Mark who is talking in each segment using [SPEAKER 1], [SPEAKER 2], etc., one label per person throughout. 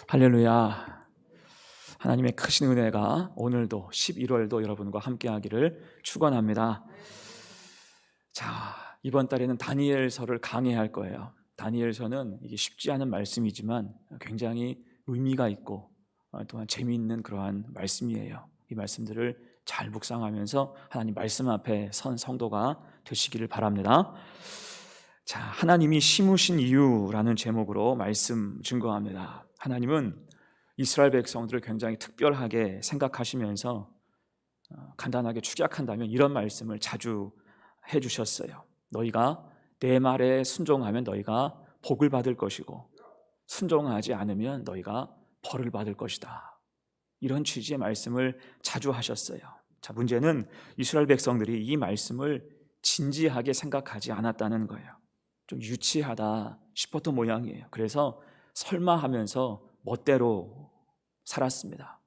[SPEAKER 1] 할렐루야. 하나님의 크신 은혜가 오늘도 11월도 여러분과 함께하기를 축원합니다. 자, 이번 달에는 다니엘서를 강해할 거예요. 다니엘서는 이게 쉽지 않은 말씀이지만 굉장히 의미가 있고 또한 재미있는 그러한 말씀이에요. 이 말씀들을 잘 묵상하면서 하나님 말씀 앞에 선 성도가 되시기를 바랍니다. 자, 하나님이 심으신 이유라는 제목으로 말씀 증거합니다. 하나님은 이스라엘 백성들을 굉장히 특별하게 생각하시면서 간단하게 축약한다면 이런 말씀을 자주 해주셨어요. 너희가 내 말에 순종하면 너희가 복을 받을 것이고 순종하지 않으면 너희가 벌을 받을 것이다. 이런 취지의 말씀을 자주 하셨어요. 자, 문제는 이스라엘 백성들이 이 말씀을 진지하게 생각하지 않았다는 거예요. 좀 유치하다 싶었던 모양이에요. 그래서 설마 하면서 멋대로 살았습니다.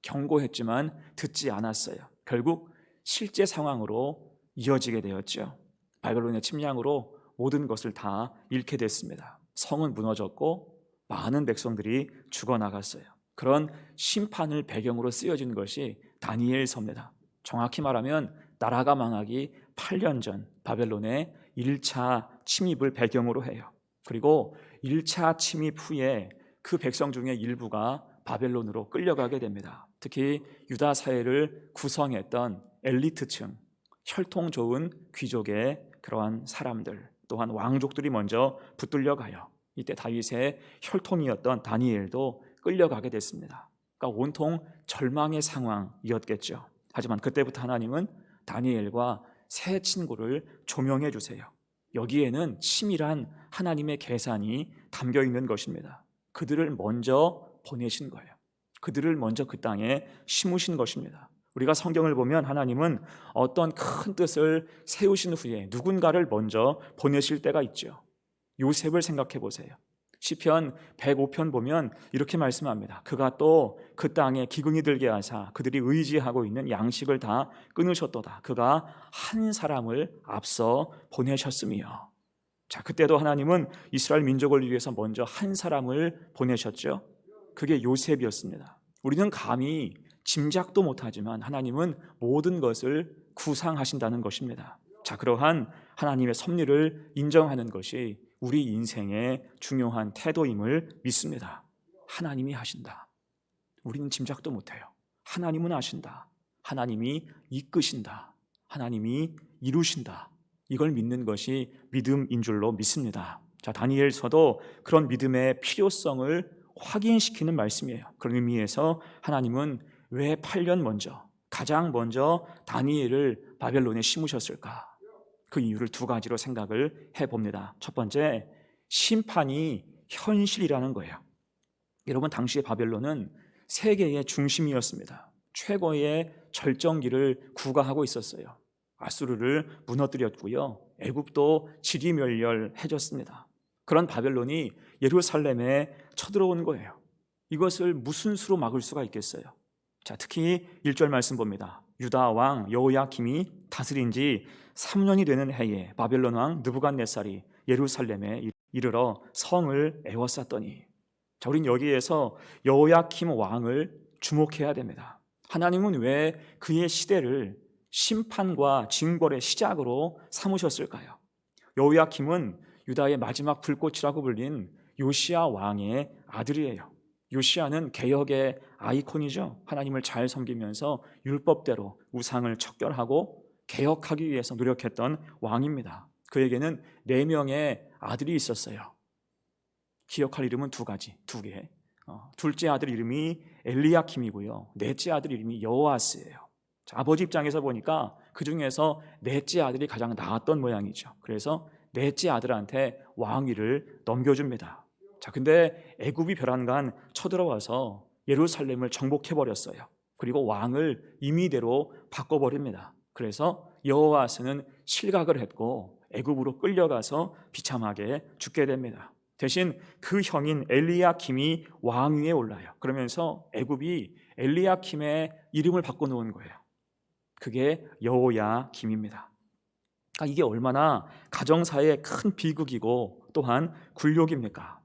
[SPEAKER 1] 경고했지만 듣지 않았어요. 결국 실제 상황으로 이어지게 되었죠. 바벨론의 침략으로 모든 것을 다 잃게 됐습니다. 성은 무너졌고 많은 백성들이 죽어나갔어요. 그런 심판을 배경으로 쓰여진 것이 다니엘서입니다. 정확히 말하면 나라가 망하기 8년 전 바벨론의 1차 침입을 배경으로 해요. 그리고 1차 침입 후에 그 백성 중에 일부가 바벨론으로 끌려가게 됩니다. 특히 유다 사회를 구성했던 엘리트층, 혈통 좋은 귀족의 그러한 사람들, 또한 왕족들이 먼저 붙들려 가요. 이때 다윗의 혈통이었던 다니엘도 끌려가게 됐습니다. 그러니까 온통 절망의 상황이었겠죠. 하지만 그때부터 하나님은 다니엘과 새 친구를 조명해 주세요. 여기에는 치밀한 하나님의 계산이 담겨 있는 것입니다. 그들을 먼저 보내신 거예요. 그들을 먼저 그 땅에 심으신 것입니다. 우리가 성경을 보면 하나님은 어떤 큰 뜻을 세우신 후에 누군가를 먼저 보내실 때가 있죠. 요셉을 생각해 보세요. 시편 105편 보면 이렇게 말씀합니다. 그가 또 그 땅에 기근이 들게 하사 그들이 의지하고 있는 양식을 다 끊으셨도다. 그가 한 사람을 앞서 보내셨으며. 자, 그때도 하나님은 이스라엘 민족을 위해서 먼저 한 사람을 보내셨죠. 그게 요셉이었습니다. 우리는 감히 짐작도 못하지만 하나님은 모든 것을 구상하신다는 것입니다. 자, 그러한 하나님의 섭리를 인정하는 것이 우리 인생의 중요한 태도임을 믿습니다. 하나님이 하신다. 우리는 짐작도 못해요. 하나님은 아신다. 하나님이 이끄신다. 하나님이 이루신다. 이걸 믿는 것이 믿음인 줄로 믿습니다. 자, 다니엘서도 그런 믿음의 필요성을 확인시키는 말씀이에요. 그런 의미에서 하나님은 왜 8년 먼저, 가장 먼저 다니엘을 바벨론에 심으셨을까? 그 이유를 두 가지로 생각을 해봅니다. 첫 번째, 심판이 현실이라는 거예요. 여러분, 당시의 바벨론은 세계의 중심이었습니다. 최고의 절정기를 구가하고 있었어요. 아수르를 무너뜨렸고요. 애굽도 지리멸렬해졌습니다. 그런 바벨론이 예루살렘에 쳐들어온 거예요. 이것을 무슨 수로 막을 수가 있겠어요? 자, 특히 1절 말씀 봅니다. 유다 왕 여호야김이 다스린 지 3년이 되는 해에 바벨론 왕 느부갓네살이 예루살렘에 이르러 성을 에워쌌더니. 자, 우린 여기에서 여호야김 왕을 주목해야 됩니다. 하나님은 왜 그의 시대를 심판과 징벌의 시작으로 삼으셨을까요? 여호야김은 유다의 마지막 불꽃이라고 불린 요시야 왕의 아들이에요. 요시야는 개혁의 아이콘이죠. 하나님을 잘 섬기면서 율법대로 우상을 척결하고 개혁하기 위해서 노력했던 왕입니다. 그에게는 4명의 아들이 있었어요. 기억할 이름은 두 개. 둘째 아들 이름이 엘리야킴이고요. 넷째 아들 이름이 여호아스예요. 자, 아버지 입장에서 보니까 그 중에서 넷째 아들이 가장 나았던 모양이죠. 그래서 넷째 아들한테 왕위를 넘겨줍니다. 자, 근데 애굽이 벼랑간 쳐들어와서 예루살렘을 정복해버렸어요. 그리고 왕을 임의대로 바꿔버립니다. 그래서 여호아스는 실각을 했고 애굽으로 끌려가서 비참하게 죽게 됩니다. 대신 그 형인 엘리야킴이 왕위에 올라요. 그러면서 애굽이 엘리야킴의 이름을 바꿔놓은 거예요. 그게 여호야김입니다. 그러니까 이게 얼마나 가정사의 큰 비극이고 또한 굴욕입니까?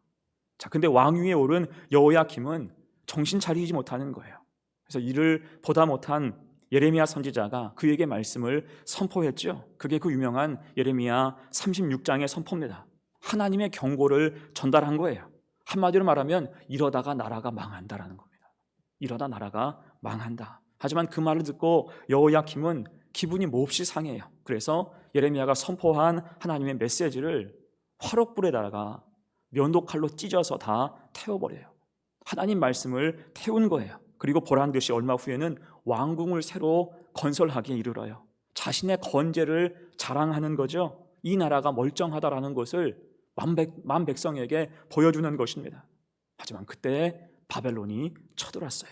[SPEAKER 1] 자, 근데 왕위에 오른 여호야김은 정신 차리지 못하는 거예요. 그래서 이를 보다 못한 예레미야 선지자가 그에게 말씀을 선포했죠. 그게 그 유명한 예레미야 36장의 선포입니다. 하나님의 경고를 전달한 거예요. 한마디로 말하면 이러다가 나라가 망한다라는 겁니다. 이러다 나라가 망한다. 하지만 그 말을 듣고 여호야김은 기분이 몹시 상해요. 그래서 예레미야가 선포한 하나님의 메시지를 화롯불에다가 면도칼로 찢어서 다 태워버려요. 하나님 말씀을 태운 거예요. 그리고 보란듯이 얼마 후에는 왕궁을 새로 건설하기에 이르러요. 자신의 건재를 자랑하는 거죠. 이 나라가 멀쩡하다라는 것을 만 백성에게 보여주는 것입니다. 하지만 그때 바벨론이 쳐들어왔어요.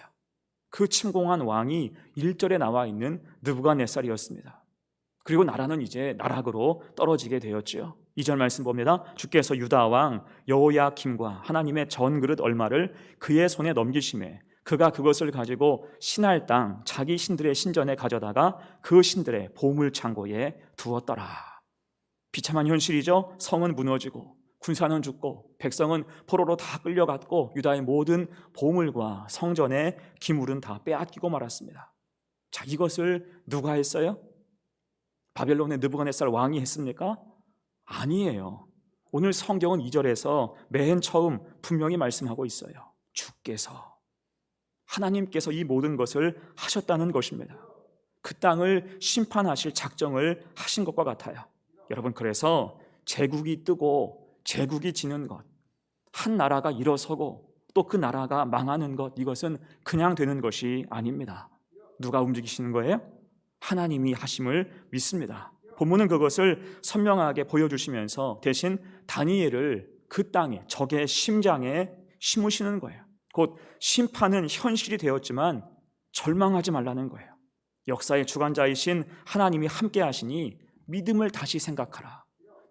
[SPEAKER 1] 그 침공한 왕이 1절에 나와 있는 느부갓네살이었습니다. 그리고 나라는 이제 나락으로 떨어지게 되었지요. 2절 말씀 봅니다. 주께서 유다 왕 여호야김과 하나님의 전그릇 얼마를 그의 손에 넘기심에 그가 그것을 가지고 신할 땅 자기 신들의 신전에 가져다가 그 신들의 보물 창고에 두었더라. 비참한 현실이죠. 성은 무너지고 군사는 죽고 백성은 포로로 다 끌려갔고 유다의 모든 보물과 성전의 기물은 다 빼앗기고 말았습니다. 자, 이것을 누가 했어요? 바벨론의 느부갓네살 왕이 했습니까? 아니에요. 오늘 성경은 2절에서 맨 처음 분명히 말씀하고 있어요. 주께서, 하나님께서 이 모든 것을 하셨다는 것입니다. 그 땅을 심판하실 작정을 하신 것과 같아요. 여러분, 그래서 제국이 뜨고 제국이 지는 것, 한 나라가 일어서고 또 그 나라가 망하는 것, 이것은 그냥 되는 것이 아닙니다. 누가 움직이시는 거예요? 하나님이 하심을 믿습니다. 본문은 그것을 선명하게 보여주시면서 대신 다니엘을 그 땅에, 적의 심장에 심으시는 거예요. 곧 심판은 현실이 되었지만 절망하지 말라는 거예요. 역사의 주관자이신 하나님이 함께 하시니 믿음을 다시 생각하라.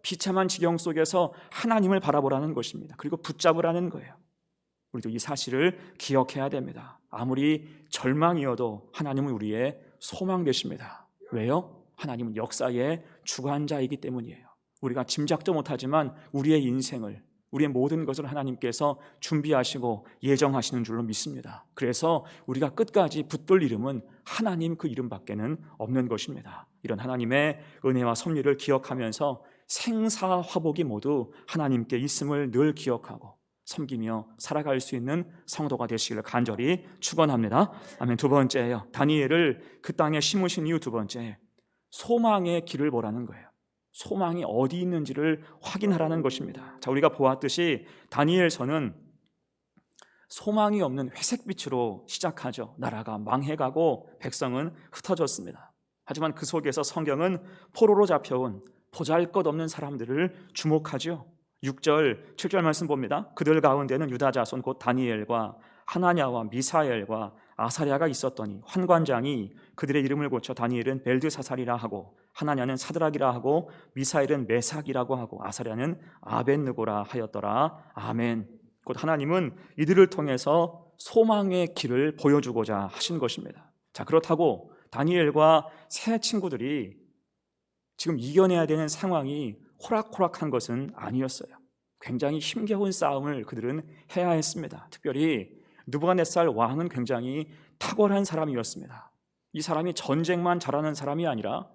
[SPEAKER 1] 비참한 지경 속에서 하나님을 바라보라는 것입니다. 그리고 붙잡으라는 거예요. 우리도 이 사실을 기억해야 됩니다. 아무리 절망이어도 하나님은 우리의 소망 되십니다. 왜요? 하나님은 역사의 주관자이기 때문이에요. 우리가 짐작도 못하지만 우리의 인생을, 우리의 모든 것을 하나님께서 준비하시고 예정하시는 줄로 믿습니다. 그래서 우리가 끝까지 붙들 이름은 하나님 그 이름밖에는 없는 것입니다. 이런 하나님의 은혜와 섭리를 기억하면서 생사화복이 모두 하나님께 있음을 늘 기억하고 섬기며 살아갈 수 있는 성도가 되시기를 간절히 축원합니다. 아멘. 두 번째예요. 다니엘을 그 땅에 심으신 이유 두 번째, 소망의 길을 보라는 거예요. 소망이 어디 있는지를 확인하라는 것입니다. 자, 우리가 보았듯이 다니엘서는 소망이 없는 회색빛으로 시작하죠. 나라가 망해가고 백성은 흩어졌습니다. 하지만 그 속에서 성경은 포로로 잡혀온 보잘것없는 사람들을 주목하죠. 6절, 7절 말씀 봅니다. 그들 가운데는 유다 자손 곧 다니엘과 하나냐와 미사엘과 아사랴가 있었더니 환관장이 그들의 이름을 고쳐 다니엘은 벨드사살이라 하고 하나냐는 사드락이라 하고 미사엘은 메삭이라고 하고 아사랴는 아벳느고라 하였더라. 아멘. 곧 하나님은 이들을 통해서 소망의 길을 보여주고자 하신 것입니다. 자, 그렇다고 다니엘과 세 친구들이 지금 이겨내야 되는 상황이 호락호락한 것은 아니었어요. 굉장히 힘겨운 싸움을 그들은 해야 했습니다. 특별히 느부갓네살 왕은 굉장히 탁월한 사람이었습니다. 이 사람이 전쟁만 잘하는 사람이 아니라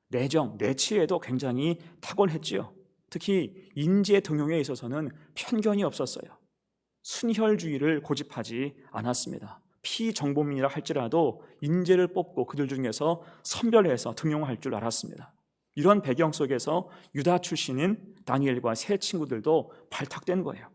[SPEAKER 1] 내정, 내치에도 굉장히 탁월했지요. 특히 인재 등용에 있어서는 편견이 없었어요. 순혈주의를 고집하지 않았습니다. 피정보민이라 할지라도 인재를 뽑고 그들 중에서 선별해서 등용할 줄 알았습니다. 이런 배경 속에서 유다 출신인 다니엘과 세 친구들도 발탁된 거예요.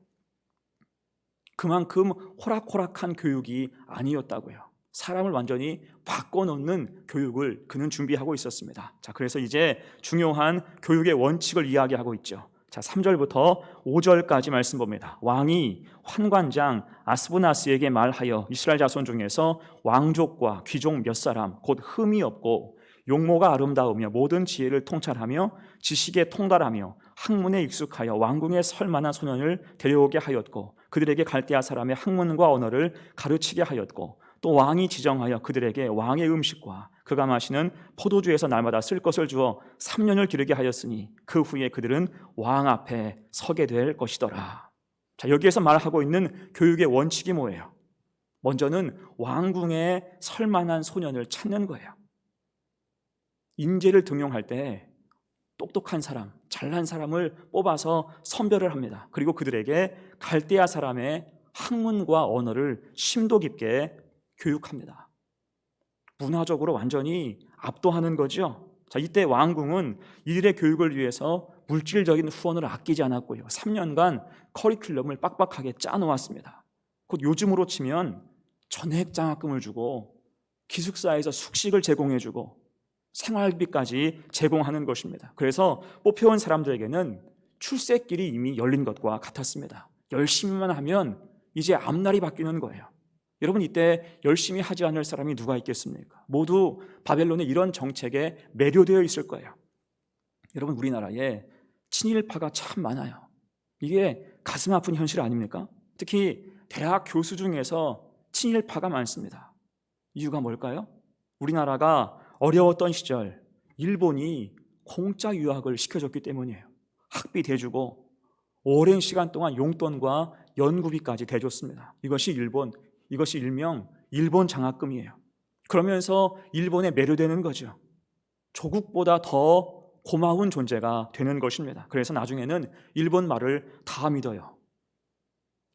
[SPEAKER 1] 그만큼 호락호락한 교육이 아니었다고요. 사람을 완전히 바꿔놓는 교육을 그는 준비하고 있었습니다. 자, 그래서 이제 중요한 교육의 원칙을 이야기하고 있죠. 자, 3절부터 5절까지 말씀 봅니다. 왕이 환관장 아스부나스에게 말하여 이스라엘 자손 중에서 왕족과 귀족 몇 사람 곧 흠이 없고 용모가 아름다우며 모든 지혜를 통찰하며 지식에 통달하며 학문에 익숙하여 왕궁에 설 만한 소년을 데려오게 하였고 그들에게 갈대아 사람의 학문과 언어를 가르치게 하였고 또 왕이 지정하여 그들에게 왕의 음식과 그가 마시는 포도주에서 날마다 쓸 것을 주어 3년을 기르게 하였으니 그 후에 그들은 왕 앞에 서게 될 것이더라. 자, 여기에서 말하고 있는 교육의 원칙이 뭐예요? 먼저는 왕궁에 설만한 소년을 찾는 거예요. 인재를 등용할 때 똑똑한 사람, 잘난 사람을 뽑아서 선별을 합니다. 그리고 그들에게 갈대아 사람의 학문과 언어를 심도 깊게 교육합니다. 문화적으로 완전히 압도하는 거죠. 자, 이때 왕궁은 이들의 교육을 위해서 물질적인 후원을 아끼지 않았고요. 3년간 커리큘럼을 빡빡하게 짜놓았습니다. 곧 요즘으로 치면 전액 장학금을 주고 기숙사에서 숙식을 제공해주고 생활비까지 제공하는 것입니다. 그래서 뽑혀온 사람들에게는 출세길이 이미 열린 것과 같았습니다. 열심히만 하면 이제 앞날이 바뀌는 거예요. 여러분, 이때 열심히 하지 않을 사람이 누가 있겠습니까? 모두 바벨론의 이런 정책에 매료되어 있을 거예요. 여러분, 우리나라에 친일파가 참 많아요. 이게 가슴 아픈 현실 아닙니까? 특히 대학 교수 중에서 친일파가 많습니다. 이유가 뭘까요? 우리나라가 어려웠던 시절 일본이 공짜 유학을 시켜줬기 때문이에요. 학비 대주고 오랜 시간 동안 용돈과 연구비까지 대줬습니다. 이것이 일명 일본 장학금이에요. 그러면서 일본에 매료되는 거죠. 조국보다 더 고마운 존재가 되는 것입니다. 그래서 나중에는 일본 말을 다 믿어요.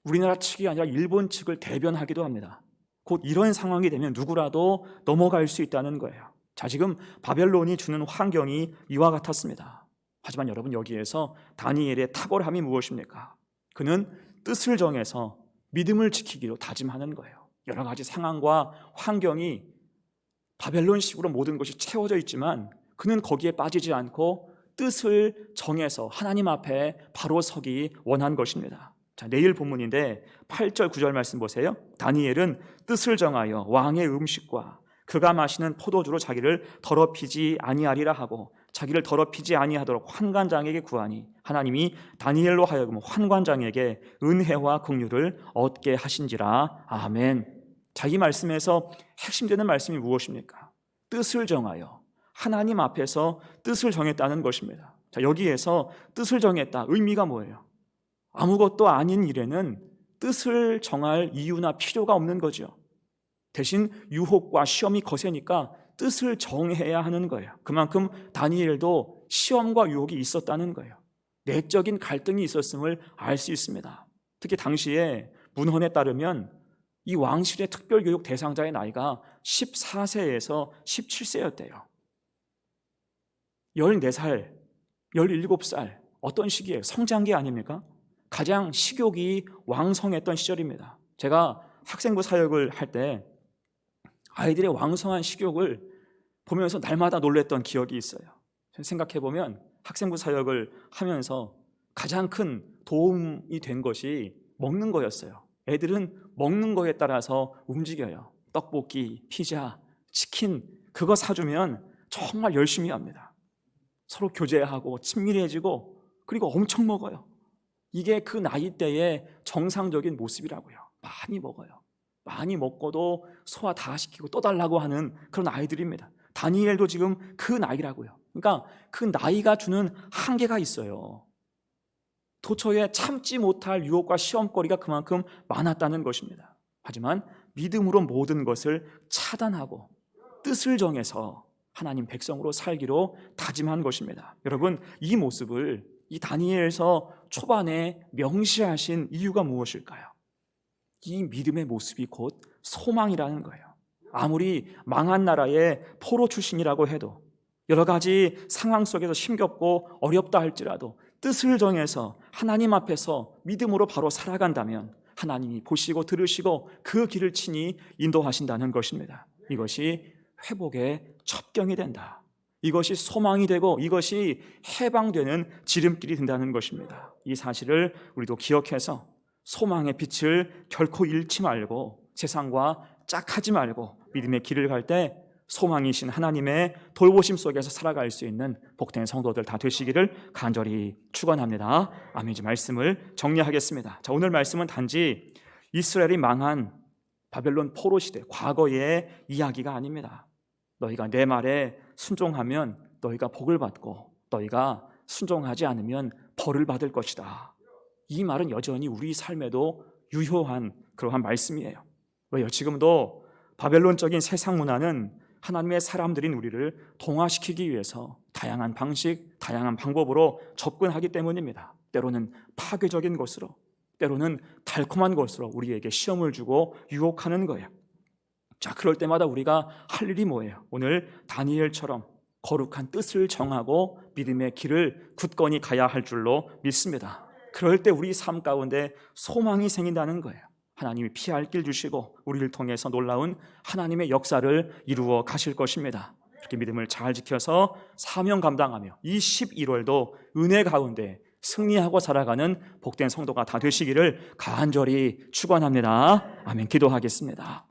[SPEAKER 1] 우리나라 측이 아니라 일본 측을 대변하기도 합니다. 곧 이런 상황이 되면 누구라도 넘어갈 수 있다는 거예요. 자, 지금 바벨론이 주는 환경이 이와 같았습니다. 하지만 여러분, 여기에서 다니엘의 탁월함이 무엇입니까? 그는 뜻을 정해서 믿음을 지키기로 다짐하는 거예요. 여러 가지 상황과 환경이 바벨론식으로 모든 것이 채워져 있지만 그는 거기에 빠지지 않고 뜻을 정해서 하나님 앞에 바로 서기 원한 것입니다. 자, 내일 본문인데 8절 9절 말씀 보세요. 다니엘은 뜻을 정하여 왕의 음식과 그가 마시는 포도주로 자기를 더럽히지 아니하리라 하고 자기를 더럽히지 아니하도록 환관장에게 구하니 하나님이 다니엘로 하여금 환관장에게 은혜와 긍휼을 얻게 하신지라. 아멘. 자, 이 말씀에서 핵심되는 말씀이 무엇입니까? 뜻을 정하여 하나님 앞에서 뜻을 정했다는 것입니다. 자, 여기에서 뜻을 정했다, 의미가 뭐예요? 아무것도 아닌 일에는 뜻을 정할 이유나 필요가 없는 거죠. 대신 유혹과 시험이 거세니까 뜻을 정해야 하는 거예요. 그만큼 다니엘도 시험과 유혹이 있었다는 거예요. 내적인 갈등이 있었음을 알 수 있습니다. 특히 당시에 문헌에 따르면 이 왕실의 특별교육 대상자의 나이가 14세에서 17세였대요. 14살, 17살, 어떤 시기예요? 성장기 아닙니까? 가장 식욕이 왕성했던 시절입니다. 제가 학생부 사역을 할 때 아이들의 왕성한 식욕을 보면서 날마다 놀랬던 기억이 있어요. 생각해보면 학생부 사역을 하면서 가장 큰 도움이 된 것이 먹는 거였어요. 애들은 먹는 거에 따라서 움직여요. 떡볶이, 피자, 치킨, 그거 사주면 정말 열심히 합니다. 서로 교제하고 친밀해지고 그리고 엄청 먹어요. 이게 그 나이대의 정상적인 모습이라고요. 많이 먹어요. 많이 먹고도 소화 다 시키고 또 달라고 하는 그런 아이들입니다. 다니엘도 지금 그 나이라고요. 그러니까 그 나이가 주는 한계가 있어요. 도처에 참지 못할 유혹과 시험거리가 그만큼 많았다는 것입니다. 하지만 믿음으로 모든 것을 차단하고 뜻을 정해서 하나님 백성으로 살기로 다짐한 것입니다. 여러분, 이 모습을 이 다니엘서 초반에 명시하신 이유가 무엇일까요? 이 믿음의 모습이 곧 소망이라는 거예요. 아무리 망한 나라의 포로 출신이라고 해도 여러 가지 상황 속에서 힘겹고 어렵다 할지라도 뜻을 정해서 하나님 앞에서 믿음으로 바로 살아간다면 하나님이 보시고 들으시고 그 길을 친히 인도하신다는 것입니다. 이것이 회복의 첩경이 된다. 이것이 소망이 되고 이것이 해방되는 지름길이 된다는 것입니다. 이 사실을 우리도 기억해서 소망의 빛을 결코 잃지 말고 세상과 짝하지 말고 믿음의 길을 갈 때 소망이신 하나님의 돌보심 속에서 살아갈 수 있는 복된 성도들 다 되시기를 간절히 축원합니다. 아멘. 이제 말씀을 정리하겠습니다. 자, 오늘 말씀은 단지 이스라엘이 망한 바벨론 포로 시대 과거의 이야기가 아닙니다. 너희가 내 말에 순종하면 너희가 복을 받고 너희가 순종하지 않으면 벌을 받을 것이다. 이 말은 여전히 우리 삶에도 유효한 그러한 말씀이에요. 왜요? 지금도 바벨론적인 세상 문화는 하나님의 사람들인 우리를 동화시키기 위해서 다양한 방식, 다양한 방법으로 접근하기 때문입니다. 때로는 파괴적인 것으로, 때로는 달콤한 것으로 우리에게 시험을 주고 유혹하는 거예요. 자, 그럴 때마다 우리가 할 일이 뭐예요? 오늘 다니엘처럼 거룩한 뜻을 정하고 믿음의 길을 굳건히 가야 할 줄로 믿습니다. 그럴 때 우리 삶 가운데 소망이 생긴다는 거예요. 하나님이 피할 길 주시고 우리를 통해서 놀라운 하나님의 역사를 이루어 가실 것입니다. 이렇게 믿음을 잘 지켜서 사명 감당하며 이 11월도 은혜 가운데 승리하고 살아가는 복된 성도가 다 되시기를 간절히 축원합니다. 아멘. 기도하겠습니다.